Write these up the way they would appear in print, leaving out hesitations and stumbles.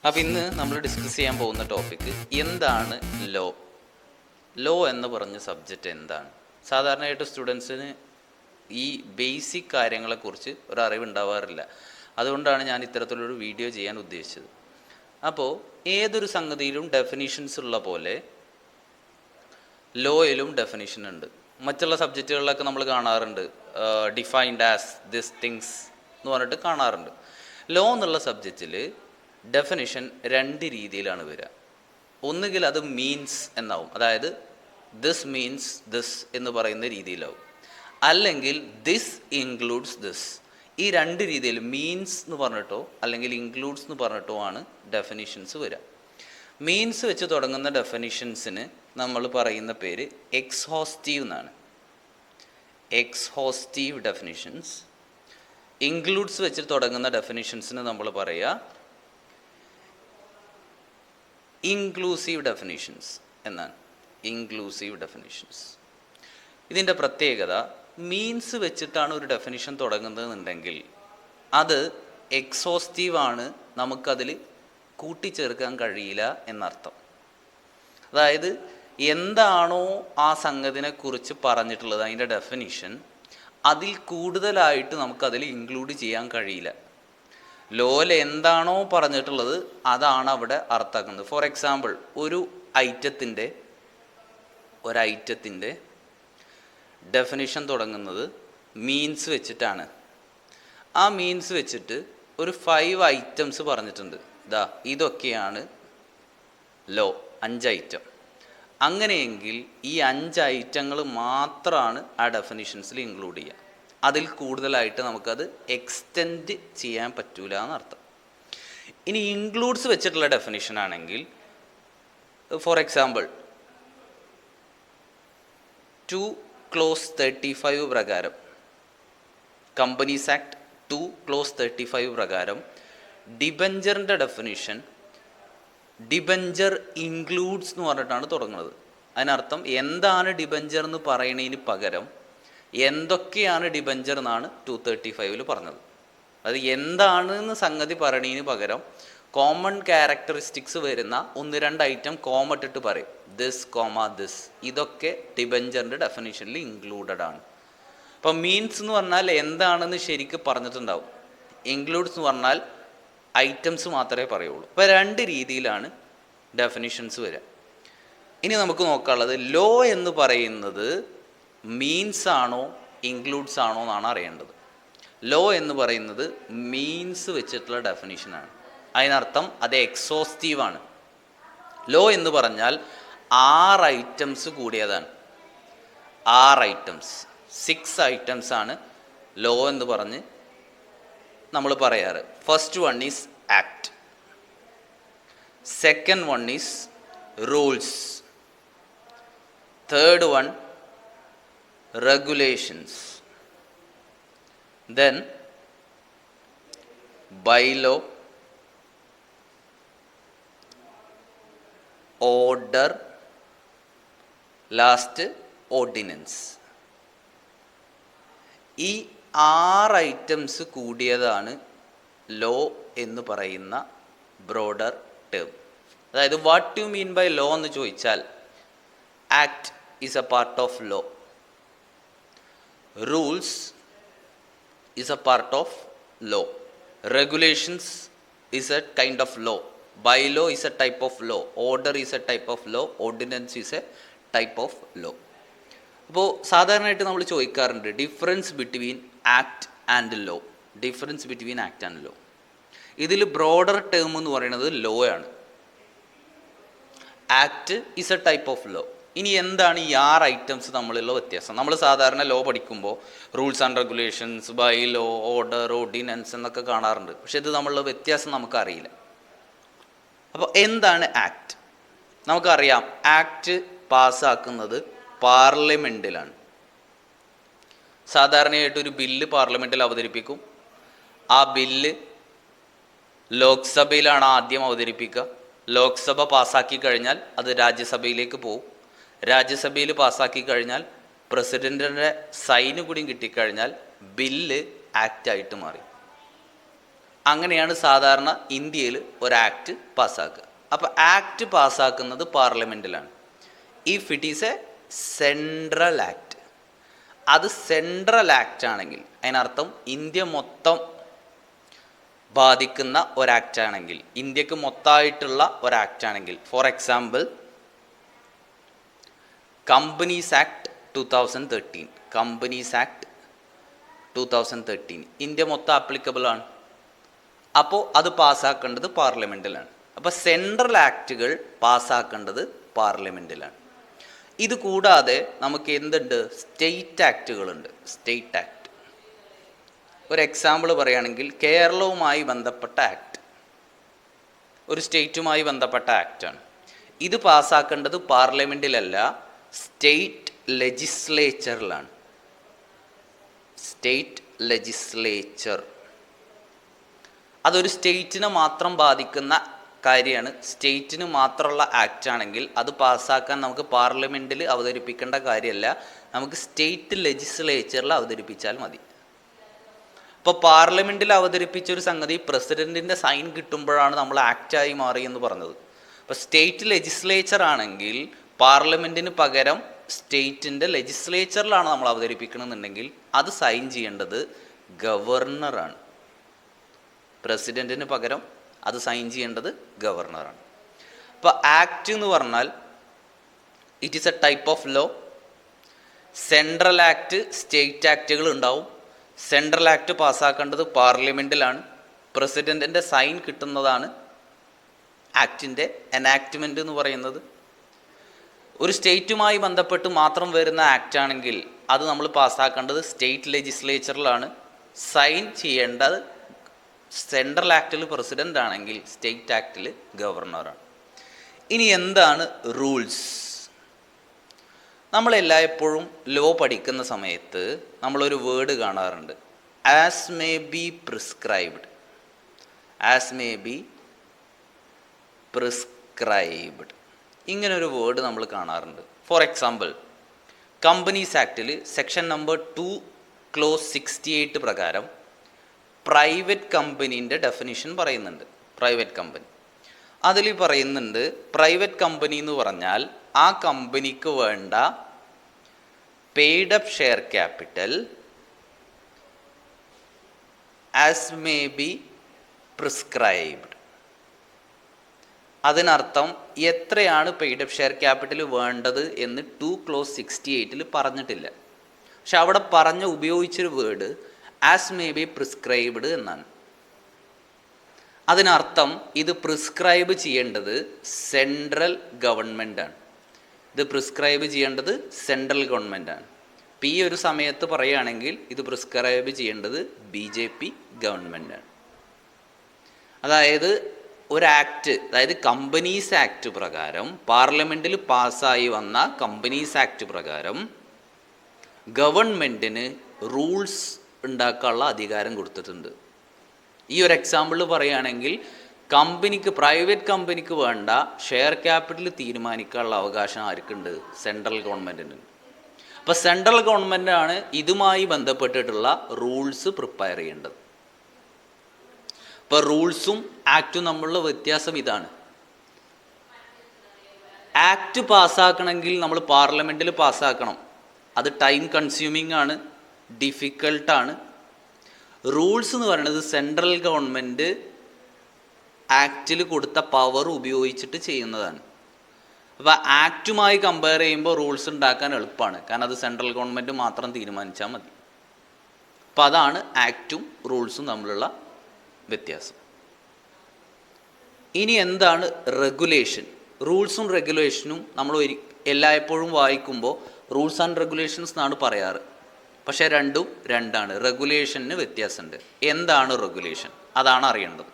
അപ്പോൾ ഇന്ന് നമ്മൾ ഡിസ്കസ് ചെയ്യാൻ പോകുന്ന ടോപ്പിക്ക് എന്താണ് ലോ. ലോ എന്ന് പറഞ്ഞ സബ്ജക്റ്റ് എന്താണ്? സാധാരണയായിട്ട് സ്റ്റുഡൻസിന് ഈ ബേസിക് കാര്യങ്ങളെക്കുറിച്ച് ഒരു അറിവുണ്ടാവാറില്ല. അതുകൊണ്ടാണ് ഞാൻ ഇത്തരത്തിലൊരു വീഡിയോ ചെയ്യാൻ ഉദ്ദേശിച്ചത്. അപ്പോൾ ഏതൊരു സംഗതിയിലും ഡെഫിനിഷൻസ് ഉള്ള പോലെ ലോയിലും ഡെഫിനിഷൻ ഉണ്ട്. മറ്റുള്ള സബ്ജക്റ്റുകളിലൊക്കെ നമ്മൾ കാണാറുണ്ട് ഡിഫൈൻഡ് ആസ് ദിസ് തിങ്സ് എന്ന് പറഞ്ഞിട്ട് കാണാറുണ്ട്. ലോ എന്നുള്ള സബ്ജക്റ്റിൽ ഡെഫിനിഷൻ രണ്ട് രീതിയിലാണ് വരിക. ഒന്നുകിൽ അത് മീൻസ് എന്നാവും, അതായത് ദിസ് മീൻസ് ദിസ് എന്ന് പറയുന്ന രീതിയിലാവും, അല്ലെങ്കിൽ ദിസ് ഇൻക്ലൂഡ്സ് ദിസ്. ഈ രണ്ട് രീതിയിൽ മീൻസ് എന്ന് പറഞ്ഞിട്ടോ അല്ലെങ്കിൽ ഇൻക്ലൂഡ്സ് എന്ന് പറഞ്ഞിട്ടോ ആണ് ഡെഫിനിഷൻസ് വരിക. മീൻസ് വെച്ച് തുടങ്ങുന്ന ഡെഫിനിഷൻസിന് നമ്മൾ പറയുന്ന പേര് എക്സ്ഹോസ്റ്റീവ് എന്നാണ്. Exhaustive definitions. ഇൻക്ലൂഡ്സ് വെച്ച് തുടങ്ങുന്ന ഡെഫിനിഷൻസിന് നമ്മൾ പറയുക ഇൻക്ലൂസീവ് ഡെഫിനിഷൻസ് എന്നാണ്. Inclusive definitions. ഇതിൻ്റെ പ്രത്യേകത, മീൻസ് വെച്ചിട്ടാണ് ഒരു ഡെഫിനിഷൻ തുടങ്ങുന്നതെന്നുണ്ടെങ്കിൽ അത് എക്സോസ്റ്റീവ് ആണ്, നമുക്കതിൽ കൂട്ടിച്ചേർക്കാൻ കഴിയില്ല എന്നർത്ഥം. അതായത് എന്താണോ ആ സംഗതിനെക്കുറിച്ച് പറഞ്ഞിട്ടുള്ളത്, അതിൻ്റെ ഡെഫിനിഷൻ, അതിൽ കൂടുതലായിട്ട് നമുക്കതിൽ ഇൻക്ലൂഡ് ചെയ്യാൻ കഴിയില്ല. ലോയിൽ എന്താണോ പറഞ്ഞിട്ടുള്ളത് അതാണ് അവിടെ അർത്ഥമാക്കുന്നത്. ഫോർ എക്സാമ്പിൾ, ഒരു ഐറ്റത്തിൻ്റെ ഡെഫിനിഷൻ തുടങ്ങുന്നത് മീൻസ് വെച്ചിട്ടാണ്. ആ മീൻസ് വെച്ചിട്ട് ഒരു 5 ഐറ്റംസ് പറഞ്ഞിട്ടുണ്ട്. ഇതൊക്കെയാണ് ലോ, 5 ഐറ്റം. അങ്ങനെയെങ്കിൽ ഈ 5 ഐറ്റങ്ങൾ മാത്രമാണ് ആ ഡെഫിനിഷൻസിൽ ഇൻക്ലൂഡ് ചെയ്യുക. അതിൽ കൂടുതലായിട്ട് നമുക്കത് എക്സ്റ്റെൻഡ് ചെയ്യാൻ പറ്റൂല എന്നർത്ഥം. ഇനി ഇൻക്ലൂഡ്സ് വെച്ചിട്ടുള്ള ഡെഫിനിഷൻ ആണെങ്കിൽ, ഫോർ എക്സാമ്പിൾ 2 Clause 35 പ്രകാരം, കമ്പനീസ് ആക്ട് 2 Clause 35 പ്രകാരം ഡിബഞ്ചറിൻ്റെ ഡെഫിനിഷൻ ഡിബഞ്ചർ ഇൻക്ലൂഡ്സ് എന്ന് പറഞ്ഞിട്ടാണ് തുടങ്ങുന്നത്. അതിനർത്ഥം എന്താണ് ഡിബഞ്ചർ എന്ന് പറയുന്നതിന് പകരം എന്തൊക്കെയാണ് ഡിബഞ്ചർ എന്നാണ് 235 പറഞ്ഞത്. അത് എന്താണെന്ന് സംഗതി പറയുന്നതിന് പകരം കോമൺ ക്യാരക്ടറിസ്റ്റിക്സ് വരുന്ന 1-2 ഐറ്റം കോമ ഇട്ടിട്ട് പറയും, ദിസ് കോമ ദിസ്. ഇതൊക്കെ ഡിബഞ്ചറിൻ്റെ ഡെഫിനിഷനിൽ ഇൻക്ലൂഡഡ് ആണ്. അപ്പം മീൻസ് എന്ന് പറഞ്ഞാൽ എന്താണെന്ന് ശരിക്കും പറഞ്ഞിട്ടുണ്ടാവും. ഇൻക്ലൂഡ്സ് എന്ന് പറഞ്ഞാൽ ഐറ്റംസ് മാത്രമേ പറയുള്ളൂ. അപ്പോൾ 2 രീതിയിലാണ് ഡെഫിനിഷൻസ് വരിക. ഇനി നമുക്ക് നോക്കാനുള്ളത് ലോ എന്ന് പറയുന്നത് മീൻസ് ആണോ ഇൻക്ലൂഡ്സ് ആണോ എന്നാണ് അറിയേണ്ടത്. ലോ എന്ന് പറയുന്നത് മീൻസ് വെച്ചിട്ടുള്ള ഡെഫിനിഷനാണ്. അതിനർത്ഥം അത് എക്സോസ്റ്റീവാണ്. ലോ എന്ന് പറഞ്ഞാൽ 6 ഐറ്റംസ് കൂടിയതാണ്. 6 ഐറ്റംസ്, 6 ഐറ്റംസ് ആണ് ലോ എന്ന് പറഞ്ഞ് നമ്മൾ പറയാറ്. First one is act, second one is rules, third one regulations, then bylaw, order, last ordinance. ഈ 6 ഐറ്റംസ് കൂടിയതാണ് ലോ എന്ന് പറയുന്ന ബ്രോഡർ ടേം. അതായത് what you mean by law എന്ന് ചോദിച്ചാൽ, act is a part of law, rules is a part of law, regulations is a kind of law, bylaw is a type of law, order is a type of law, ordinance is a type of law. അപ്പോൾ സാധാരണയായിട്ട് നമ്മൾ ചോദിക്കാറുണ്ട് difference between act and law. Difference between act and law, ഇതിൽ broader term എന്ന് പറയുന്നത് law ആണ്. Act is a type of law. ഇനി എന്താണ് ഈ 6 ഐറ്റംസ് തമ്മിലുള്ള വ്യത്യാസം? നമ്മൾ സാധാരണ ലോ പഠിക്കുമ്പോൾ rules and regulations, bylaw, order, ordinance എന്നൊക്കെ കാണാറുണ്ട്. പക്ഷെ ഇത് തമ്മിലുള്ള വ്യത്യാസം നമുക്കറിയില്ല. അപ്പോൾ എന്താണ് ആക്ട്? നമുക്കറിയാം, ആക്ട് പാസ്സാക്കുന്നത് പാർലമെൻറ്റിലാണ്. സാധാരണയായിട്ടൊരു ബില്ല് പാർലമെൻറ്റിൽ അവതരിപ്പിക്കും. ആ ബില്ല് ലോക്സഭയിലാണ് ആദ്യം അവതരിപ്പിക്കുക. ലോക്സഭ പാസ്സാക്കി കഴിഞ്ഞാൽ അത് രാജ്യസഭയിലേക്ക് പോകും. രാജ്യസഭയിൽ പാസ്സാക്കി കഴിഞ്ഞാൽ പ്രസിഡൻറ്റിൻ്റെ സൈന് കൂടി കിട്ടിക്കഴിഞ്ഞാൽ ബില്ല് ആക്റ്റായിട്ട് മാറി. അങ്ങനെയാണ് സാധാരണ ഇന്ത്യയിൽ ഒരു ആക്ട് പാസ്സാക്കുക. അപ്പോൾ ആക്ട് പാസ്സാക്കുന്നത് പാർലമെൻറ്റിലാണ്. If it is a central act, അത് സെൻട്രൽ ആക്ട് ആണെങ്കിൽ അതിനർത്ഥം ഇന്ത്യ മൊത്തം ബാധിക്കുന്ന ഒരാക്ട് ആണെങ്കിൽ, ഇന്ത്യക്ക് മൊത്തമായിട്ടുള്ള ഒരാക്ട് ആണെങ്കിൽ, four example companies act 2013, companies act 2013 India മൊത്തം ആപ്ലിക്കബിൾ ആണ്. അപ്പോൾ അത് പാസ്സാക്കേണ്ടത് പാർലമെൻറ്റിലാണ്. അപ്പോൾ സെൻട്രൽ ആക്റ്റുകൾ പാസ്സാക്കേണ്ടത് പാർലമെൻറ്റിലാണ്. ഇത് കൂടാതെ നമുക്ക് എന്തുണ്ട്? സ്റ്റേറ്റ് ആക്റ്റുകളുണ്ട്. സ്റ്റേറ്റ് ആക്ട് ഒരു എക്സാമ്പിൾ പറയുകയാണെങ്കിൽ കേരളവുമായി ബന്ധപ്പെട്ട ആക്ട് ഒരു സ്റ്റേറ്റുമായി ബന്ധപ്പെട്ട ആക്റ്റാണ്. ഇത് പാസ്സാക്കേണ്ടത് പാർലമെൻറ്റിലല്ല, സ്റ്റേറ്റ് ലെജിസ്ലേച്ചറിലാണ്. സ്റ്റേറ്റ് ലെജിസ്ലേച്ചർ അതൊരു സ്റ്റേറ്റിനെ മാത്രം ബാധിക്കുന്ന കാര്യമാണ്. സ്റ്റേറ്റിന് മാത്രമുള്ള ആക്റ്റ് ആണെങ്കിൽ അത് പാസ്സാക്കാൻ നമുക്ക് പാർലമെൻറ്റിൽ അവതരിപ്പിക്കേണ്ട കാര്യമല്ല, നമുക്ക് സ്റ്റേറ്റ് ലെജിസ്ലേച്ചറിൽ അവതരിപ്പിച്ചാൽ മതി. ഇപ്പോൾ പാർലമെൻറ്റിൽ അവതരിപ്പിച്ചൊരു സംഗതി പ്രസിഡൻറ്റിൻ്റെ സൈൻ കിട്ടുമ്പോഴാണ് നമ്മൾ ആക്റ്റായി മാറി എന്ന് പറഞ്ഞത്. അപ്പോൾ സ്റ്റേറ്റ് ലെജിസ്ലേച്ചർ ആണെങ്കിൽ പാർലമെൻറ്റിന് പകരം സ്റ്റേറ്റിൻ്റെ ലെജിസ്ലേച്ചറിലാണ് നമ്മൾ അവതരിപ്പിക്കണമെന്നുണ്ടെങ്കിൽ അത് സൈൻ ചെയ്യേണ്ടത് ഗവർണറാണ്. പ്രസിഡൻറ്റിന് പകരം അത് സൈൻ ചെയ്യേണ്ടത് ഗവർണറാണ്. അപ്പോൾ ആക്ട് എന്ന് പറഞ്ഞാൽ it is a type of law. Central act, state ആക്റ്റുകൾ ഉണ്ടാവും. സെൻട്രൽ ആക്ട് പാസ്സാക്കേണ്ടത് പാർലമെൻറ്റിലാണ്. പ്രസിഡൻറ്റിൻ്റെ സൈൻ കിട്ടുന്നതാണ് ആക്ടിൻ്റെ എനാക്ട്മെൻറ്റ് എന്ന് പറയുന്നത്. ഒരു സ്റ്റേറ്റുമായി ബന്ധപ്പെട്ട് മാത്രം വരുന്ന ആക്ട് ആണെങ്കിൽ അത് നമ്മൾ പാസ്സാക്കേണ്ടത് സ്റ്റേറ്റ് ലെജിസ്ലേച്ചറിലാണ്. സൈൻ ചെയ്യേണ്ടത് സെൻട്രൽ ആക്റ്റിൽ പ്രസിഡൻ്റ് ആണെങ്കിൽ സ്റ്റേറ്റ് ആക്റ്റിൽ ഗവർണറാണ്. ഇനി എന്താണ് റൂൾസ്? നമ്മളെല്ലായ്പ്പോഴും ലോ പഠിക്കുന്ന സമയത്ത് നമ്മളൊരു വേർഡ് കാണാറുണ്ട്, as may be prescribed. As may be prescribed ഇങ്ങനൊരു വേർഡ് നമ്മൾ കാണാറുണ്ട്. ഫോർ എക്സാമ്പിൾ കമ്പനീസ് ആക്റ്റിൽ സെക്ഷൻ നമ്പർ 2 ക്ലോസ് 68 പ്രകാരം പ്രൈവറ്റ് കമ്പനീൻ്റെ ഡെഫിനിഷൻ പറയുന്നുണ്ട്. പ്രൈവറ്റ് കമ്പനി അതിൽ പറയുന്നുണ്ട്, പ്രൈവറ്റ് കമ്പനി എന്ന് പറഞ്ഞാൽ ആ കമ്പനിക്ക് വേണ്ട paid up share capital as may be prescribed. അതിനർത്ഥം എത്രയാണ് പെയ്ഡ് അപ്പ് ഷെയർ ക്യാപിറ്റൽ വേണ്ടത് എന്ന് 2 ക്ലോസ് 68 പറഞ്ഞിട്ടില്ല. പക്ഷെ അവിടെ ഉപയോഗിച്ചൊരു word as may be prescribed എന്നാണ്. അതിനർത്ഥം ഇത് പ്രിസ്ക്രൈബ് ചെയ്യേണ്ടത് സെൻട്രൽ ഗവൺമെൻറ്റാണ്. ഇത് പ്രിസ്ക്രൈബ് ചെയ്യേണ്ടത് സെൻട്രൽ ഗവൺമെൻറ്റാണ്. ഈ ഒരു സമയത്ത് പറയുകയാണെങ്കിൽ ഇത് പ്രിസ്ക്രൈബ് ചെയ്യേണ്ടത് BJP ഗവൺമെൻറ്റാണ്. അതായത് ഒരു ആക്ട്, അതായത് കമ്പനീസ് ആക്ട് പ്രകാരം പാർലമെൻറ്റിൽ പാസ്സായി വന്ന കമ്പനീസ് ആക്ട് പ്രകാരം ഗവൺമെൻറ്റിന് റൂൾസ് ഉണ്ടാക്കാനുള്ള അധികാരം കൊടുത്തിട്ടുണ്ട്. ഈ ഒരു എക്സാമ്പിൾ പറയുകയാണെങ്കിൽ പ്രൈവറ്റ് കമ്പനിക്ക് വേണ്ട ഷെയർ ക്യാപിറ്റൽ തീരുമാനിക്കാനുള്ള അവകാശം ആർക്കുണ്ട്? സെൻട്രൽ ഗവൺമെൻറ്റിന്. അപ്പോൾ സെൻട്രൽ ഗവൺമെൻറ്റാണ് ഇതുമായി ബന്ധപ്പെട്ടിട്ടുള്ള റൂൾസ് പ്രിപ്പയർ ചെയ്യേണ്ടത്. ഇപ്പോൾ റൂൾസും ആക്റ്റും തമ്മിലുള്ള വ്യത്യാസം ഇതാണ്. ആക്ട് പാസ്സാക്കണമെങ്കിൽ നമ്മൾ പാർലമെൻറ്റിൽ പാസ്സാക്കണം. അത് ടൈം കൺസ്യൂമിംഗ് ആണ്, ഡിഫിക്കൽട്ടാണ്. റൂൾസ് എന്ന് പറയുന്നത് സെൻട്രൽ ഗവൺമെൻറ് ആക്റ്റിൽ കൊടുത്ത പവർ ഉപയോഗിച്ചിട്ട് ചെയ്യുന്നതാണ്. അപ്പോൾ ആക്റ്റുമായി കമ്പയർ ചെയ്യുമ്പോൾ റൂൾസ് ഉണ്ടാക്കാൻ എളുപ്പമാണ്, കാരണം അത് സെൻട്രൽ ഗവൺമെൻറ് മാത്രം തീരുമാനിച്ചാൽ മതി. അപ്പോൾ അതാണ് ആക്റ്റും റൂൾസും തമ്മിലുള്ള വ്യത്യാസം. ഇനി എന്താണ് റെഗുലേഷൻ? റൂൾസും റെഗുലേഷനും നമ്മൾ എല്ലായ്പ്പോഴും വായിക്കുമ്പോൾ റൂൾസ് ആൻഡ് റെഗുലേഷൻസ് എന്നാണ് പറയാറ്. പക്ഷേ രണ്ടും രണ്ടാണ്. റെഗുലേഷന് വ്യത്യാസമുണ്ട്. എന്താണ് റെഗുലേഷൻ? അതാണ് അറിയേണ്ടത്.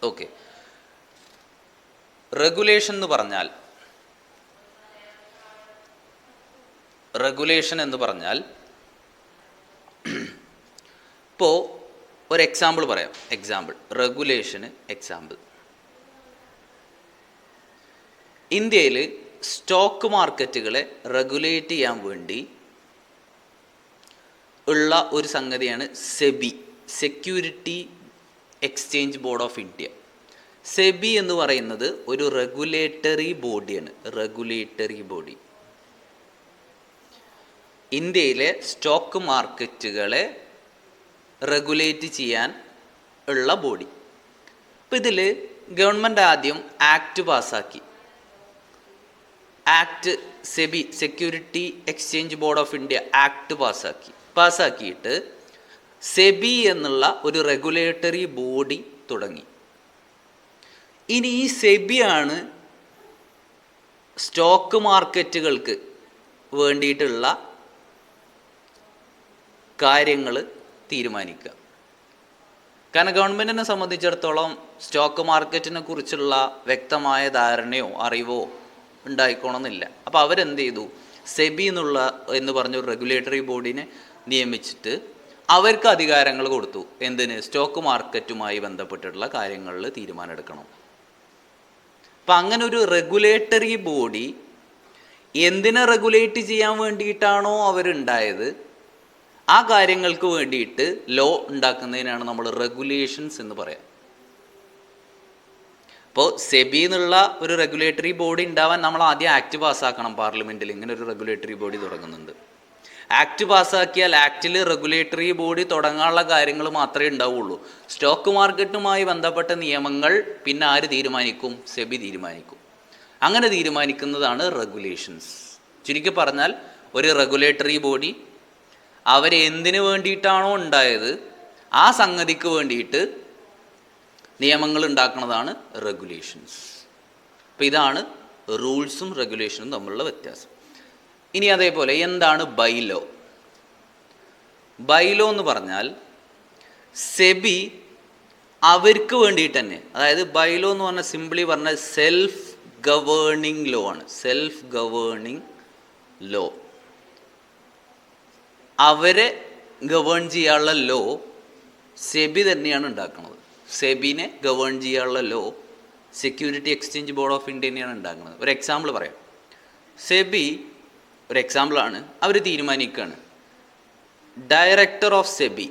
ഓക്കെ, റെഗുലേഷൻ എന്ന് പറഞ്ഞാൽ ഇപ്പോൾ ഒരു എക്സാമ്പിൾ പറയാം. റെഗുലേഷന് എക്സാമ്പിൾ, ഇന്ത്യയിൽ സ്റ്റോക്ക് മാർക്കറ്റുകളെ റെഗുലേറ്റ് ചെയ്യാൻ വേണ്ടി ഉള്ള ഒരു സംഗതിയാണ് SEBI, security exchange board of India. SEBI എന്ന് പറയുന്നത് ഒരു റെഗുലേറ്ററി ബോഡിയാണ്. റെഗുലേറ്ററി ബോഡി ഇന്ത്യയിലെ സ്റ്റോക്ക് മാർക്കറ്റുകളെ റെഗുലേറ്റ് ചെയ്യാൻ ഉള്ള ബോഡി. അപ്പോൾ ഇതിൽ ഗവൺമെൻറ് ആദ്യം ആക്ട് പാസ്സാക്കി. Act SEBI, security exchange board of India act പാസ്സാക്കിയിട്ട് സെബി എന്നുള്ള ഒരു റെഗുലേറ്ററി ബോഡി തുടങ്ങി. ഇനി ഈ സെബിയാണ് സ്റ്റോക്ക് മാർക്കറ്റുകൾക്ക് വേണ്ടിയിട്ടുള്ള കാര്യങ്ങൾ തീരുമാനിക്കുക. കാരണം ഗവൺമെൻറ്റിനെ സംബന്ധിച്ചിടത്തോളം സ്റ്റോക്ക് മാർക്കറ്റിനെ കുറിച്ചുള്ള വ്യക്തമായ ധാരണയോ അറിവോ ഉണ്ടായിക്കോണമെന്നില്ല. അപ്പോൾ അവരെന്ത് ചെയ്തു, സെബി എന്ന് പറഞ്ഞൊരു റെഗുലേറ്ററി ബോഡിനെ നിയമിച്ചിട്ട് അവർക്ക് അധികാരങ്ങൾ കൊടുത്തു. എന്തിന്? സ്റ്റോക്ക് മാർക്കറ്റുമായി ബന്ധപ്പെട്ടിട്ടുള്ള കാര്യങ്ങളിൽ തീരുമാനമെടുക്കണം. അപ്പം അങ്ങനെ ഒരു റെഗുലേറ്ററി ബോഡി എന്തിനെ റെഗുലേറ്റ് ചെയ്യാൻ വേണ്ടിയിട്ടാണോ അവരുണ്ടായത്, ആ കാര്യങ്ങൾക്ക് വേണ്ടിയിട്ട് ലോ ഉണ്ടാക്കുന്നതിനാണ് നമ്മൾ റെഗുലേഷൻസ് എന്ന് പറയാം. അപ്പോൾ സെബി എന്നുള്ള ഒരു റെഗുലേറ്ററി ബോഡി ഉണ്ടാവാൻ നമ്മൾ ആദ്യം ആക്ട് പാസ്സാക്കണം. പാർലമെൻറ്റിൽ ഇങ്ങനെ ഒരു റെഗുലേറ്ററി ബോഡി തുടങ്ങുന്നുണ്ട്. ആക്ട് പാസ്സാക്കിയാൽ ആക്റ്റിൽ റെഗുലേറ്ററി ബോഡി തുടങ്ങാനുള്ള കാര്യങ്ങൾ മാത്രമേ ഉണ്ടാവുള്ളൂ. സ്റ്റോക്ക് മാർക്കറ്റുമായി ബന്ധപ്പെട്ട നിയമങ്ങൾ പിന്നെ ആര് തീരുമാനിക്കും? സെബി തീരുമാനിക്കും. അങ്ങനെ തീരുമാനിക്കുന്നതാണ് റെഗുലേഷൻസ്. ചുരുക്കി പറഞ്ഞാൽ ഒരു റെഗുലേറ്ററി ബോഡി അവരെന്തിനു വേണ്ടിയിട്ടാണോ ഉണ്ടായത് ആ സംഗതിക്ക് വേണ്ടിയിട്ട് നിയമങ്ങൾ ഉണ്ടാക്കുന്നതാണ് റെഗുലേഷൻസ്. അപ്പോൾ ഇതാണ് റൂൾസും റെഗുലേഷനും തമ്മിലുള്ള വ്യത്യാസം. ഇനി അതേപോലെ എന്താണ് ബൈലോ? ബൈലോ എന്ന് പറഞ്ഞാൽ സെബി അവർക്ക് വേണ്ടിയിട്ട് തന്നെ, അതായത് ബൈലോ എന്ന് പറഞ്ഞാൽ സിംപ്ലി പറഞ്ഞാൽ സെൽഫ് ഗവേണിംഗ് ലോ ആണ്. സെൽഫ് ഗവേണിംഗ് ലോ, അവരെ ഗവേൺ ചെയ്യാനുള്ള ലോ സെബി തന്നെയാണ് ഉണ്ടാക്കുന്നത്. സെബിനെ ഗവേൺ ചെയ്യാനുള്ള law security exchange board of India തന്നെയാണ് ഉണ്ടാക്കുന്നത്. ഒരു എക്സാമ്പിൾ പറയാം. സെബി ഒരു എക്സാമ്പിളാണ്. അവർ തീരുമാനിക്കുകയാണ്, ഡയറക്ടർ ഓഫ് സെബി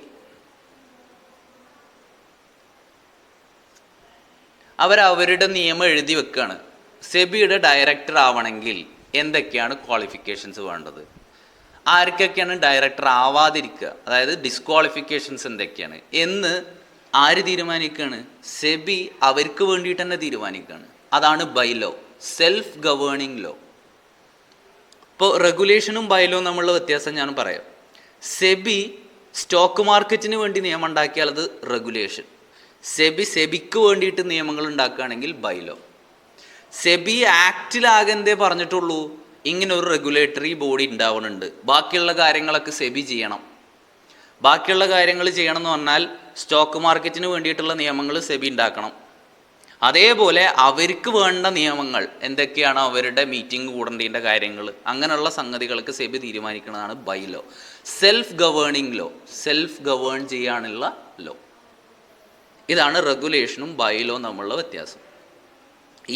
അവരവരുടെ നിയമം എഴുതി വെക്കുകയാണ്. സെബിയുടെ ഡയറക്ടർ ആവണമെങ്കിൽ എന്തൊക്കെയാണ് ക്വാളിഫിക്കേഷൻസ് വേണ്ടത്, ആർക്കൊക്കെയാണ് ഡയറക്ടർ ആവാതിരിക്കുക, അതായത് ഡിസ്ക്വാളിഫിക്കേഷൻസ് എന്തൊക്കെയാണ് എന്ന് ആര് തീരുമാനിക്കുകയാണ്? സെബി അവർക്ക് വേണ്ടിയിട്ട് തന്നെ തീരുമാനിക്കുകയാണ്. അതാണ് ബൈലോ, സെൽഫ് ഗവേണിംഗ് ലോ. ഇപ്പോൾ റെഗുലേഷനും ബൈലോയും തമ്മിലുള്ള വ്യത്യാസം ഞാൻ പറയാം. സെബി സ്റ്റോക്ക് മാർക്കറ്റിന് വേണ്ടി നിയമം ഉണ്ടാക്കിയാൽ അത് റെഗുലേഷൻ. സെബിക്ക് വേണ്ടിയിട്ട് നിയമങ്ങൾ ഉണ്ടാക്കുകയാണെങ്കിൽ ബൈലോ. സെബി ആക്റ്റിലാകെ എന്തേ പറഞ്ഞിട്ടുള്ളൂ, ഇങ്ങനെ ഒരു റെഗുലേറ്ററി ബോഡി ഉണ്ടാവുന്നുണ്ട്, ബാക്കിയുള്ള കാര്യങ്ങളൊക്കെ സെബി ചെയ്യണം. ബാക്കിയുള്ള കാര്യങ്ങൾ ചെയ്യണം എന്ന് പറഞ്ഞാൽ സ്റ്റോക്ക് മാർക്കറ്റിന് വേണ്ടിയിട്ടുള്ള നിയമങ്ങൾ സെബി ഉണ്ടാക്കണം. അതേപോലെ അവർക്ക് വേണ്ട നിയമങ്ങൾ എന്തൊക്കെയാണ്, അവരുടെ മീറ്റിംഗ് കൂടേണ്ടതിൻ്റെ കാര്യങ്ങൾ, അങ്ങനെയുള്ള സംഗതികൾക്ക് സെബി തീരുമാനിക്കുന്നതാണ് bylaw. Self governing law, self govern ചെയ്യാനുള്ള ലോ. ഇതാണ് റെഗുലേഷനും ബൈലോയും തമ്മിലുള്ള വ്യത്യാസം.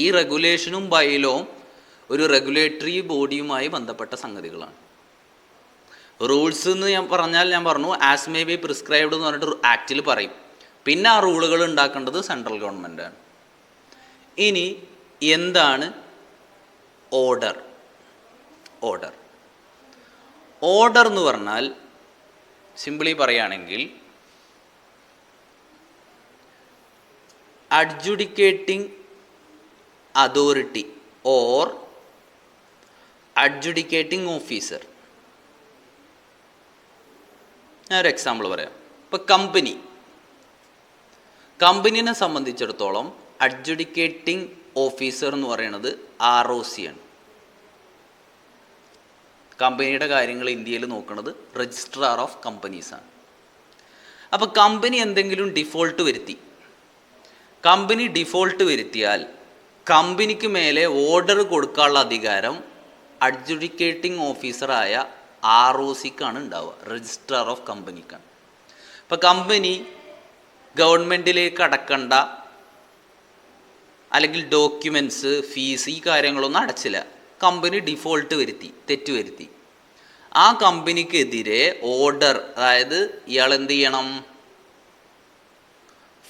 ഈ റെഗുലേഷനും ബൈലോയും ഒരു റെഗുലേറ്ററി ബോഡിയുമായി ബന്ധപ്പെട്ട സംഗതികളാണ്. റൂൾസ് എന്ന് ഞാൻ പറഞ്ഞു ആസ് മേ ബി പ്രിസ്ക്രൈബ്ഡ് എന്ന് പറഞ്ഞിട്ട് ആക്റ്റിൽ പറയും. പിന്നെ ആ റൂളുകൾ ഉണ്ടാക്കേണ്ടത് സെൻട്രൽ ഗവൺമെൻറ്റാണ്. ഇനി എന്താണ് ഓർഡർ? ഓർഡർ എന്ന് പറഞ്ഞാൽ സിംപിളി പറയുകയാണെങ്കിൽ adjudicating authority or adjudicating officer. ഞാനൊരു എക്സാമ്പിൾ പറയാം. ഇപ്പോൾ കമ്പനീനെ സംബന്ധിച്ചിടത്തോളം അഡ്ജുഡിക്കേറ്റിംഗ് ഓഫീസർ എന്ന് പറയുന്നത് ROC ആണ്. കമ്പനിയുടെ കാര്യങ്ങൾ ഇന്ത്യയിൽ നോക്കുന്നത് രജിസ്ട്രാർ ഓഫ് കമ്പനീസാണ്. അപ്പോൾ കമ്പനി എന്തെങ്കിലും ഡിഫോൾട്ട് വരുത്തിയാൽ കമ്പനിക്ക് മേലെ ഓർഡർ കൊടുക്കാനുള്ള അധികാരം അഡ്ജുഡിക്കേറ്റിംഗ് ഓഫീസറായ ROCക്കാണ് ഉണ്ടാവുക, രജിസ്ട്രാർ ഓഫ് കമ്പനിക്കാണ്. ഇപ്പോൾ കമ്പനി ഗവൺമെൻറ്റിലേക്ക് അടക്കേണ്ട അല്ലെങ്കിൽ ഡോക്യുമെൻറ്റ്സ്, ഫീസ്, ഈ കാര്യങ്ങളൊന്നും അടച്ചില്ല, കമ്പനി തെറ്റ് വരുത്തി. ആ കമ്പനിക്കെതിരെ ഓർഡർ, അതായത് ഇയാൾ എന്ത് ചെയ്യണം,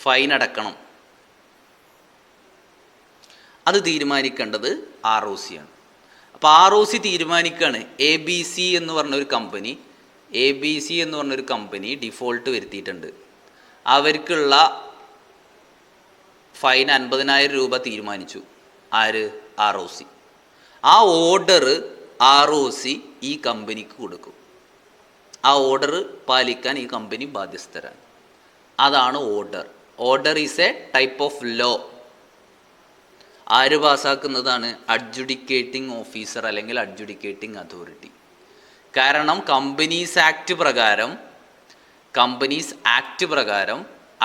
ഫൈൻ അടക്കണം. അത് തീരുമാനിക്കേണ്ടത് ROC ആണ്. അപ്പോൾ ROC തീരുമാനിക്കുകയാണ് ABC എന്ന് പറഞ്ഞൊരു കമ്പനി ഡിഫോൾട്ട് വരുത്തിയിട്ടുണ്ട്, അവർക്കുള്ള ഫൈൻ 50,000 രൂപ തീരുമാനിച്ചു. ആര്? ROC. ആ ഓർഡർ ROC ഈ കമ്പനിക്ക് കൊടുക്കും. ആ ഓർഡർ പാലിക്കാൻ ഈ കമ്പനി ബാധ്യസ്ഥരാണ്. അതാണ് order. Order is a type of law. ആര് പാസ്സാക്കുന്നതാണ്? അഡ്ജുഡിക്കേറ്റിംഗ് ഓഫീസർ അല്ലെങ്കിൽ അഡ്ജുഡിക്കേറ്റിംഗ് അതോറിറ്റി. കാരണം കമ്പനീസ് ആക്ട് പ്രകാരം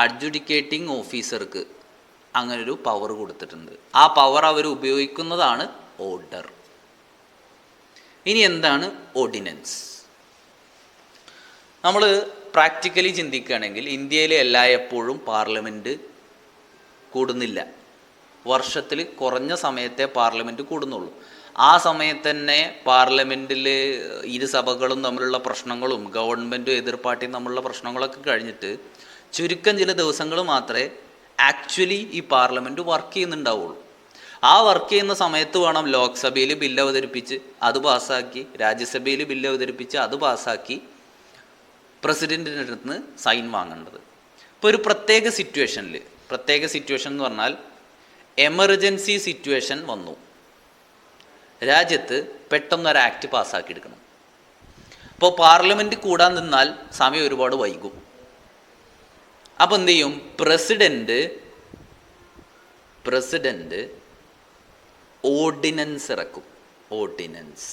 അഡ്ജുഡിക്കേറ്റിംഗ് ഓഫീസർക്ക് അങ്ങനൊരു പവർ കൊടുത്തിട്ടുണ്ട്. ആ പവർ അവർ ഉപയോഗിക്കുന്നതാണ് ഓർഡർ. ഇനി എന്താണ് ഓർഡിനൻസ്? നമ്മൾ പ്രാക്ടിക്കലി ചിന്തിക്കുകയാണെങ്കിൽ ഇന്ത്യയിൽ എല്ലായ്പ്പോഴും പാർലമെൻറ്റ് കൂടുന്നില്ല. വർഷത്തിൽ കുറഞ്ഞ സമയത്തെ പാർലമെൻറ്റ് കൂടുന്നുള്ളൂ. ആ സമയത്ത് തന്നെ പാർലമെൻറ്റിൽ ഇരുസഭകളും തമ്മിലുള്ള പ്രശ്നങ്ങളും ഗവൺമെൻറ്റും എതിർപ്പാർട്ടിയും തമ്മിലുള്ള പ്രശ്നങ്ങളൊക്കെ കഴിഞ്ഞിട്ട് ചുരുക്കം ചില ദിവസങ്ങൾ മാത്രമേ ആക്ച്വലി ഈ പാർലമെൻറ്റ് വർക്ക് ചെയ്യുന്നുണ്ടാവുള്ളൂ. ആ വർക്ക് ചെയ്യുന്ന സമയത്ത് വേണം ലോക്സഭയിൽ ബില്ല് അവതരിപ്പിച്ച് അത് പാസ്സാക്കി, രാജ്യസഭയിൽ ബില്ല് അവതരിപ്പിച്ച് അത് പാസ്സാക്കി പ്രസിഡൻറ്റിൻ്റെ അടുത്ത് നിന്ന് സൈൻ വാങ്ങേണ്ടത്. ഇപ്പോൾ ഒരു പ്രത്യേക സിറ്റുവേഷൻ എന്ന് പറഞ്ഞാൽ എമർജൻസി സിറ്റുവേഷൻ വന്നു, രാജ്യത്ത് പെട്ടെന്നൊരു ആക്ട് പാസ്സാക്കിയെടുക്കണം. അപ്പോൾ പാർലമെൻറ്റ് കൂടാൻ നിന്നാൽ സമയം ഒരുപാട് വൈകും. അപ്പോൾ എന്ത് ചെയ്യും? പ്രസിഡന്റ് ഓർഡിനൻസ് ഇറക്കും. ഓർഡിനൻസ്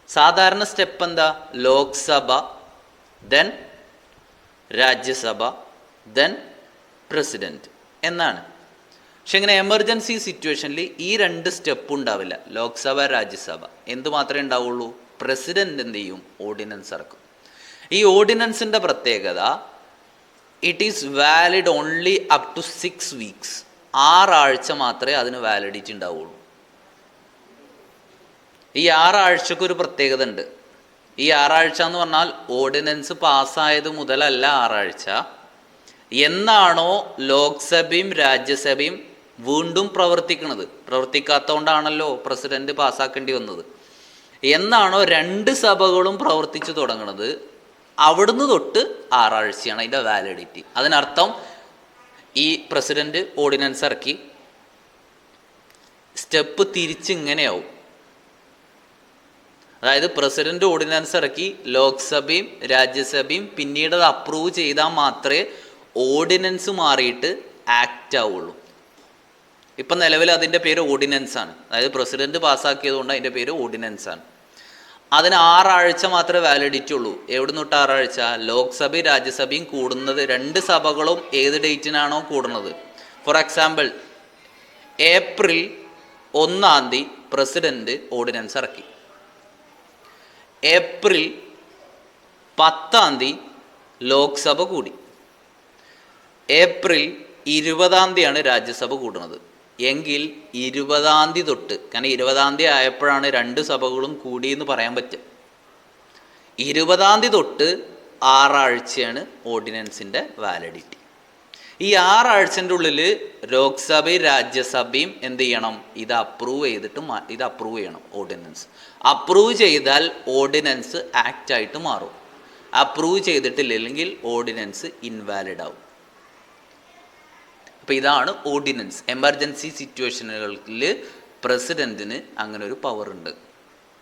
സാധാരണ സ്റ്റെപ്പ് എന്താ? Lok Sabha, then Rajya Sabha, then president എന്നാണ്. പക്ഷെ ഇങ്ങനെ എമർജൻസി സിറ്റുവേഷനിൽ ഈ 2 സ്റ്റെപ്പ് ഉണ്ടാവില്ല. ലോക്സഭ, രാജ്യസഭ എന്ത് മാത്രമേ ഉണ്ടാവുള്ളൂ? പ്രസിഡന്റ് എന്ത് ചെയ്യും? ഓർഡിനൻസ് ഇറക്കും. ഈ ഓർഡിനൻസിൻ്റെ പ്രത്യേകത, it is valid only up to 6 weeks. 6 ആഴ്ച മാത്രമേ അതിന് വാലിഡിറ്റി ഉണ്ടാവുള്ളൂ. ഈ 6 ആഴ്ചക്കൊരു പ്രത്യേകത ഉണ്ട്. ഈ 6 ആഴ്ച എന്ന് പറഞ്ഞാൽ ഓർഡിനൻസ് പാസ്സായത് മുതലല്ല 6 ആഴ്ച. എന്നാണോ ലോക്സഭയും രാജ്യസഭയും വീണ്ടും പ്രവർത്തിക്കാത്തതുകൊണ്ടാണല്ലോ പ്രസിഡന്റ് പാസ്സാക്കേണ്ടി വന്നത്. എന്നാണോ 2 സഭകളും പ്രവർത്തിച്ചു തുടങ്ങുന്നത് അവിടുന്ന് തൊട്ട് 6 ആഴ്ചയാണ് അതിൻ്റെ വാലിഡിറ്റി. അതിനർത്ഥം ഈ പ്രസിഡന്റ് ഓർഡിനൻസ് ഇറക്കി, സ്റ്റെപ്പ് തിരിച്ചിങ്ങനെയാവും. അതായത് പ്രസിഡന്റ് ഓർഡിനൻസ് ഇറക്കി, ലോക്സഭയും രാജ്യസഭയും പിന്നീട് അത് അപ്രൂവ് ചെയ്താൽ മാത്രമേ ഓർഡിനൻസ് മാറിയിട്ട് ആക്റ്റ് ആവുള്ളൂ. ഇപ്പം നിലവിൽ അതിൻ്റെ പേര് ഓർഡിനൻസ് ആണ്. അതായത് പ്രസിഡന്റ് പാസ്സാക്കിയത് കൊണ്ട് അതിൻ്റെ പേര് ഓർഡിനൻസ് ആണ്. അതിന് 6 ആഴ്ച മാത്രമേ വാലിഡിറ്റി ഉള്ളൂ. എവിടെ തൊട്ട് 6 ആഴ്ച? ലോക്സഭയും രാജ്യസഭയും കൂടുന്നത്, 2 സഭകളും ഏത് ഡേറ്റിനാണോ കൂടുന്നത്. For example, April 1 president ordinance ഇറക്കി, ഏപ്രിൽ 10 ലോക്സഭ കൂടി, ഏപ്രിൽ 20 രാജ്യസഭ കൂടുന്നത്. എങ്കിൽ 20 തൊട്ട്, കാരണം 20 ആയപ്പോഴാണ് 2 സഭകളും കൂടിയെന്ന് പറയാൻ പറ്റുക. 20 തൊട്ട് 6 ആഴ്ചയാണ് ഓർഡിനൻസിൻ്റെ വാലിഡിറ്റി. ഈ 6 ആഴ്ചൻ്റെ ഉള്ളിൽ ലോക്സഭയും രാജ്യസഭയും എന്ത് ചെയ്യണം? ഇത് അപ്രൂവ് ചെയ്യണം. ഓർഡിനൻസ് അപ്രൂവ് ചെയ്താൽ ഓർഡിനൻസ് ആക്റ്റായിട്ട് മാറും. അപ്രൂവ് ചെയ്തിട്ടില്ലെങ്കിൽ ഓർഡിനൻസ് ഇൻവാലിഡ് ആവും. അപ്പോൾ ഇതാണ് ഓർഡിനൻസ്. എമർജൻസി സിറ്റുവേഷനുകളിൽ പ്രസിഡൻറ്റിന് അങ്ങനെ ഒരു പവർ ഉണ്ട്.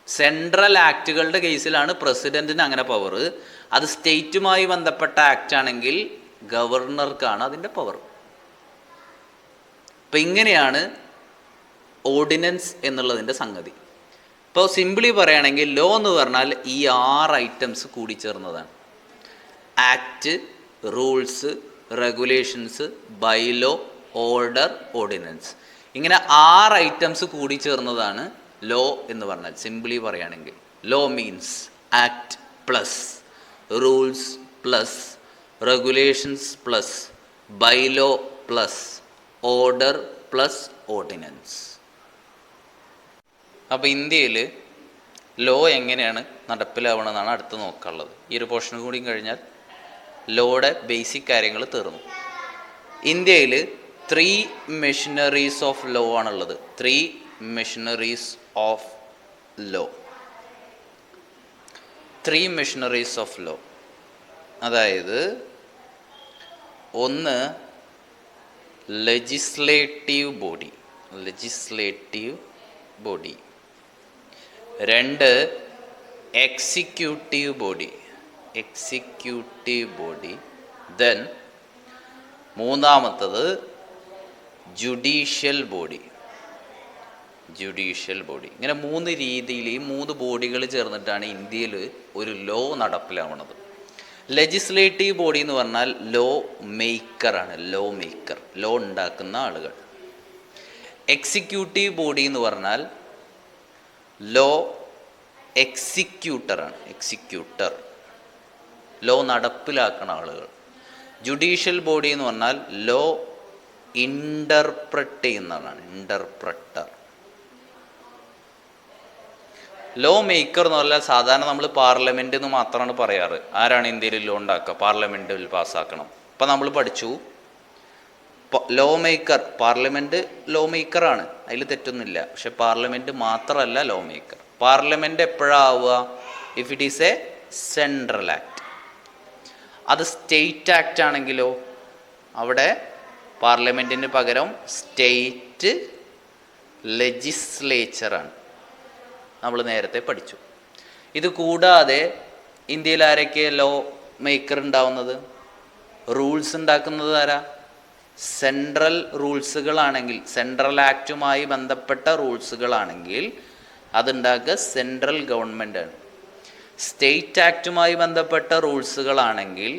സെൻട്രൽ ആക്റ്റുകളുടെ കേസിലാണ് പ്രസിഡൻറ്റിന് അങ്ങനെ പവർ. അത് സ്റ്റേറ്റുമായി ബന്ധപ്പെട്ട ആക്റ്റ് ആണെങ്കിൽ ഗവർണർക്കാണ് അതിൻ്റെ പവർ. അപ്പം ഇങ്ങനെയാണ് ഓർഡിനൻസ് എന്നുള്ളതിൻ്റെ സംഗതി. ഇപ്പോൾ സിംപിളി പറയുകയാണെങ്കിൽ ലോ എന്ന് പറഞ്ഞാൽ ഈ 6 ഐറ്റംസ് കൂടി ചേർന്നതാണ്. Act, rules, regulations, bylaw, order, ordinance. ഇങ്ങനെ 6 ഐറ്റംസ് കൂടി ചേർന്നതാണ് ലോ എന്ന് പറഞ്ഞാൽ. സിംപിളി പറയുകയാണെങ്കിൽ law means act plus rules plus regulations plus bylaw plus order plus ordinance. അപ്പോൾ ഇന്ത്യയിൽ ലോ എങ്ങനെയാണ് നടപ്പിലാവണമെന്നാണ് അടുത്ത് നോക്കാനുള്ളത്. ഈ ഒരു പോർഷൻ കൂടി കഴിഞ്ഞാൽ ലോയുടെ ബേസിക് കാര്യങ്ങൾ തീർന്നു. ഇന്ത്യയിൽ 3 മെഷീനറീസ് ഓഫ് ലോ ആണുള്ളത്. 3 machineries of law. 3 machineries of law. അതായത് ഒന്ന് legislative body, 2 executive body, then മൂന്നാമത്തത് ജുഡീഷ്യൽ ബോഡി. ഇങ്ങനെ 3 രീതിയിൽ ഈ 3 ബോഡികൾ ചേർന്നിട്ടാണ് ഇന്ത്യയിൽ ഒരു ലോ നടപ്പിലാവുന്നത്. ലെജിസ്ലേറ്റീവ് ബോഡി എന്ന് പറഞ്ഞാൽ ലോ മേക്കറാണ്, ലോ ഉണ്ടാക്കുന്ന ആളുകൾ. എക്സിക്യൂട്ടീവ് ബോഡി എന്ന് പറഞ്ഞാൽ ലോ എക്സിക്യൂട്ടർ, ലോ നടപ്പിലാക്കുന്ന ആളുകൾ. ജുഡീഷ്യൽ ബോഡി എന്ന് പറഞ്ഞാൽ ലോ ഇൻ്റർപ്രറ്റ് ചെയ്യുന്നതാണ്, ഇൻ്റർപ്രട്ടർ. ലോ മേക്കർ എന്ന് പറഞ്ഞാൽ സാധാരണ നമ്മൾ പാർലമെൻറ്റ് എന്ന് മാത്രമാണ് പറയാറ്. ആരാണ് ഇന്ത്യയിൽ ലോ ഉണ്ടാക്കുക? പാർലമെൻറ്റിൽ പാസ്സാക്കണം. അപ്പം നമ്മൾ പഠിച്ചു ലോ മേക്കർ, പാർലമെൻറ്റ് ലോ മേക്കറാണ്, അതിൽ തെറ്റൊന്നുമില്ല. പക്ഷെ പാർലമെൻറ്റ് മാത്രമല്ല ലോ മേക്കർ. പാർലമെൻറ്റ് എപ്പോഴാവുക? If it is a central act. അത് സ്റ്റേറ്റ് ആക്ട് ആണെങ്കിലോ അവിടെ പാർലമെൻറ്റിന് പകരം സ്റ്റേറ്റ് ലെജിസ്ലേച്ചറാണ്. നമ്മൾ നേരത്തെ പഠിച്ചു. ഇത് കൂടാതെ ഇന്ത്യയിൽ ആരൊക്കെ ലോ മേക്കർ ഉണ്ടാവുന്നത്? റൂൾസ് ഉണ്ടാക്കുന്നത് ആരാ? സെൻട്രൽ റൂൾസുകളാണെങ്കിൽ, സെൻട്രൽ ആക്റ്റുമായി ബന്ധപ്പെട്ട റൂൾസുകളാണെങ്കിൽ അതുണ്ടാക്കുക സെൻട്രൽ ഗവൺമെൻറ്റാണ്. സ്റ്റേറ്റ് ആക്റ്റുമായി ബന്ധപ്പെട്ട റൂൾസുകളാണെങ്കിൽ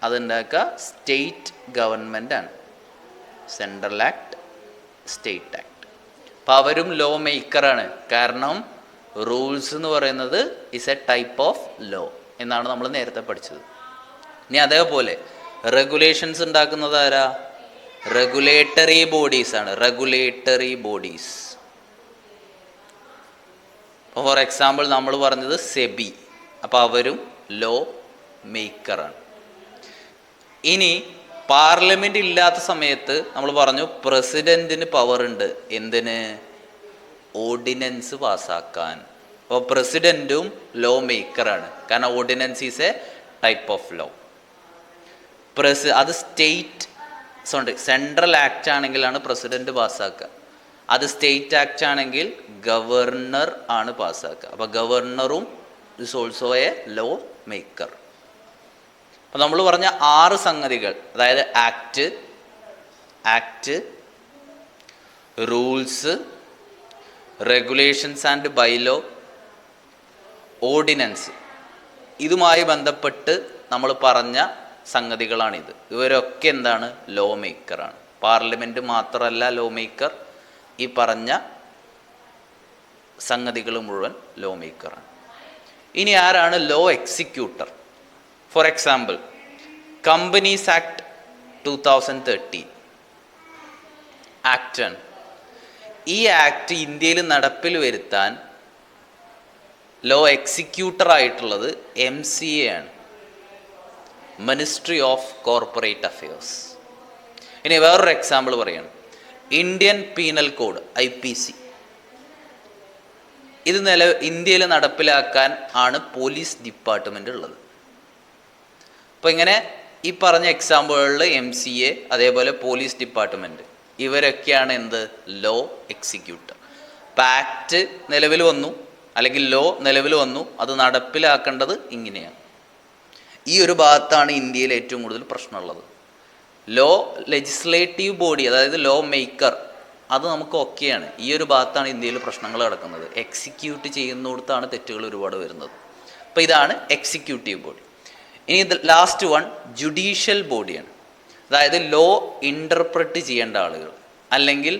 അതുണ്ടാക്കുക സ്റ്റേറ്റ് ഗവൺമെൻറ്റാണ്. Central act, state act. അപ്പോൾ അവരും ലോ മേക്കറാണ്. കാരണം റൂൾസ് എന്ന് പറയുന്നത് is a type of law എന്നാണ് നമ്മൾ നേരത്തെ പഠിച്ചത്. ഇനി അതേപോലെ റെഗുലേഷൻസ് ഉണ്ടാക്കുന്നത് ആരാ? റെഗുലേറ്ററി ബോഡീസ് ആണ്. ഫോർ എക്സാമ്പിൾ നമ്മൾ പറഞ്ഞത് സെബി, അപ്പോൾ അവരും ലോ മേക്കറാണ്. ഇനി പാർലമെൻറ്റ് ഇല്ലാത്ത സമയത്ത് നമ്മൾ പറഞ്ഞു പ്രസിഡൻറ്റിന് പവർ ഉണ്ട്. എന്തിന്? ഓർഡിനൻസ് പാസ്സാക്കാൻ. അപ്പോൾ പ്രസിഡൻറ്റും ലോ മേക്കറാണ്. കാരണം ordinance is a type of law. അത് സെൻട്രൽ ആക്ട് ആണെങ്കിലാണ് പ്രസിഡൻറ്റ് പാസ്സാക്കുക. അത് സ്റ്റേറ്റ് ആക്ട് ആണെങ്കിൽ ഗവർണർ ആണ് പാസ്സാക്കുക. അപ്പോൾ ഗവർണറും is also a law maker. അപ്പോൾ നമ്മൾ പറഞ്ഞ 6 സംഗതികൾ, അതായത് act, rules, regulations and bylaw, ordinance, ഇതുമായി ബന്ധപ്പെട്ട് നമ്മൾ പറഞ്ഞ സംഗതികളാണിത്. ഇവരൊക്കെ എന്താണ്? ലോ മേക്കറാണ്. പാർലമെൻറ്റ് മാത്രമല്ല ലോ മേക്കർ, ഈ പറഞ്ഞ സംഗതികൾ മുഴുവൻ ലോ മേക്കറാണ്. ഇനി ആരാണ് law executor? For example companies act 2013 ആക്ടാണ്. ഈ ആക്ട് ഇന്ത്യയിൽ നടപ്പിൽ വരുത്താൻ ലോ എക്സിക്യൂട്ടർ ആയിട്ടുള്ളത് MCA ആണ്, മിനിസ്ട്രി ഓഫ് കോർപ്പറേറ്റ് അഫയേഴ്സ്. ഇനി വേറൊരു എക്സാമ്പിൾ പറയാണ്, ഇന്ത്യൻ പീനൽ കോഡ് IPC. ഇത് ഇന്ത്യയിൽ നടപ്പിലാക്കാൻ ആണ് പോലീസ് ഡിപ്പാർട്ട്മെൻ്റ് ഉള്ളത്. അപ്പോൾ ഇങ്ങനെ ഈ പറഞ്ഞ എക്സാമ്പിളുകളിൽ MCA, അതേപോലെ പോലീസ് ഡിപ്പാർട്ട്മെൻറ്റ്, ഇവരൊക്കെയാണ് എന്ത്? Law executor. അപ്പോൾ ആക്ട് നിലവിൽ വന്നു, അല്ലെങ്കിൽ ലോ നിലവിൽ വന്നു, അത് നടപ്പിലാക്കേണ്ടത് ഇങ്ങനെയാണ്. ഈ ഒരു ഭാഗത്താണ് ഇന്ത്യയിൽ ഏറ്റവും കൂടുതൽ പ്രശ്നമുള്ളത്. ലോ ലെജിസ്ലേറ്റീവ് ബോഡി, അതായത് ലോ മേക്കർ, അത് നമുക്ക് ഓക്കെയാണ്. ഈ ഒരു ഭാഗത്താണ് ഇന്ത്യയിൽ പ്രശ്നങ്ങൾ കിടക്കുന്നത്. എക്സിക്യൂട്ട് ചെയ്യുന്നിടത്താണ് തെറ്റുകൾ ഒരുപാട് വരുന്നത്. അപ്പോൾ ഇതാണ് എക്സിക്യൂട്ടീവ് ബോഡി. ഇനി ലാസ്റ്റ് വൺ ജുഡീഷ്യൽ ബോഡിയാണ്. അതായത് ലോ ഇൻ്റർപ്രറ്റ് ചെയ്യേണ്ട ആളുകൾ, അല്ലെങ്കിൽ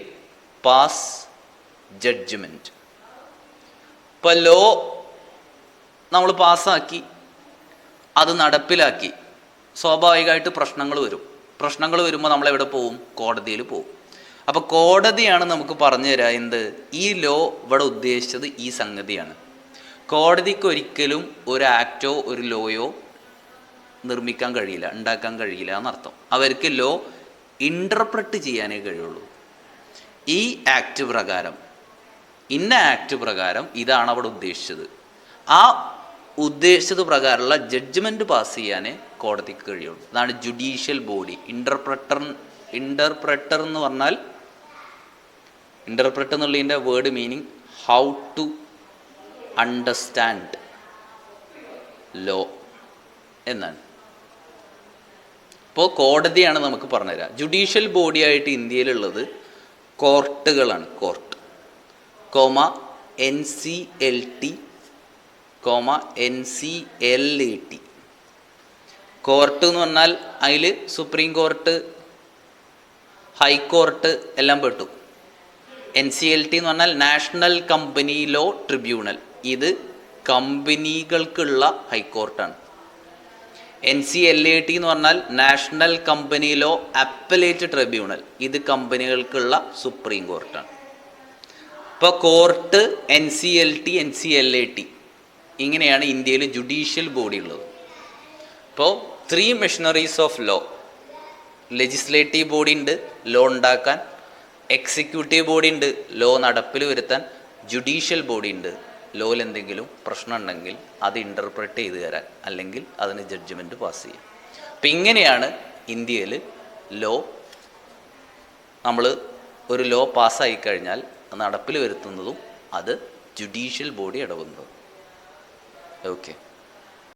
പാസ് ജഡ്ജ്മെൻറ്റ്. ഇപ്പോൾ ലോ നമ്മൾ പാസ്സാക്കി, അത് നടപ്പിലാക്കി, സ്വാഭാവികമായിട്ട് പ്രശ്നങ്ങൾ വരുമ്പോൾ നമ്മൾ എവിടെ പോവും? കോടതിയിൽ പോവും. അപ്പോൾ കോടതിയാണ് നമുക്ക് പറഞ്ഞു തരാം എന്ത്? ഈ ലോ ഇവിടെ ഉദ്ദേശിച്ചത് ഈ സംഗതിയാണ്. കോടതിക്ക് ഒരിക്കലും ഒരു ആക്റ്റോ ഒരു ലോയോ നിർമ്മിക്കാൻ കഴിയില്ല, ഉണ്ടാക്കാൻ കഴിയില്ല എന്നർത്ഥം. അവർക്ക് ലോ ഇൻ്റർപ്രറ്റ് ചെയ്യാനേ കഴിയുള്ളൂ. ഈ ആക്ട് പ്രകാരം, ഇന്ന ആക്ട് പ്രകാരം ഇതാണ് അവിടെ ഉദ്ദേശിച്ചത്, ആ ഉദ്ദേശിച്ചത് പ്രകാരമുള്ള ജഡ്ജ്മെൻറ്റ് പാസ് ചെയ്യാനേ കോടതിക്ക് കഴിയുള്ളൂ. അതാണ് ജുഡീഷ്യൽ ബോഡി. ഇൻ്റർപ്രറ്റർ എന്ന് പറഞ്ഞാൽ, ഇൻ്റർപ്രറ്റ് എന്നുള്ളതിൻ്റെ word meaning how to understand law എന്നാണ്. ഇപ്പോൾ കോടതിയാണ് നമുക്ക് പറഞ്ഞുതരാം. ജുഡീഷ്യൽ ബോഡിയായിട്ട് ഇന്ത്യയിലുള്ളത് കോർട്ടുകളാണ്. Court NCLT NCLAT. കോർട്ട് എന്ന് പറഞ്ഞാൽ അതിൽ സുപ്രീം കോർട്ട്, ഹൈക്കോർട്ട് എല്ലാം പെട്ടു. NCLT എന്ന് പറഞ്ഞാൽ നാഷണൽ കമ്പനി ലോ ട്രിബ്യൂണൽ, ഇത് കമ്പനികൾക്കുള്ള ഹൈക്കോർട്ടാണ്. NCLAT എന്ന് പറഞ്ഞാൽ national company law appellate tribunal, ഇത് കമ്പനികൾക്കുള്ള സുപ്രീം കോർട്ടാണ്. ഇപ്പോൾ കോർട്ട്, NCLT, NCLAT, ഇങ്ങനെയാണ് ഇന്ത്യയിൽ ജുഡീഷ്യൽ ബോഡി ഉള്ളത്. ഇപ്പോൾ 3 machineries of law. Legislative body ഉണ്ട് ലോ ഉണ്ടാക്കാൻ, എക്സിക്യൂട്ടീവ് ബോഡി ഉണ്ട് ലോ നടപ്പിൽ വരുത്താൻ, ജുഡീഷ്യൽ ബോഡി ഉണ്ട് ലോയിൽ എന്തെങ്കിലും പ്രശ്നം ഉണ്ടെങ്കിൽ അത് ഇൻ്റർപ്രറ്റ് ചെയ്ത് തരാൻ, അല്ലെങ്കിൽ അതിന് ജഡ്ജ്മെൻറ്റ് പാസ് ചെയ്യാം. അപ്പം ഇങ്ങനെയാണ് ഇന്ത്യയിൽ ലോ, നമ്മൾ ഒരു ലോ പാസ്സായി കഴിഞ്ഞാൽ നടപ്പിൽ വരുത്തുന്നതും അത് ജുഡീഷ്യൽ ബോഡി ഇടപെടുന്നതും. ഓക്കെ.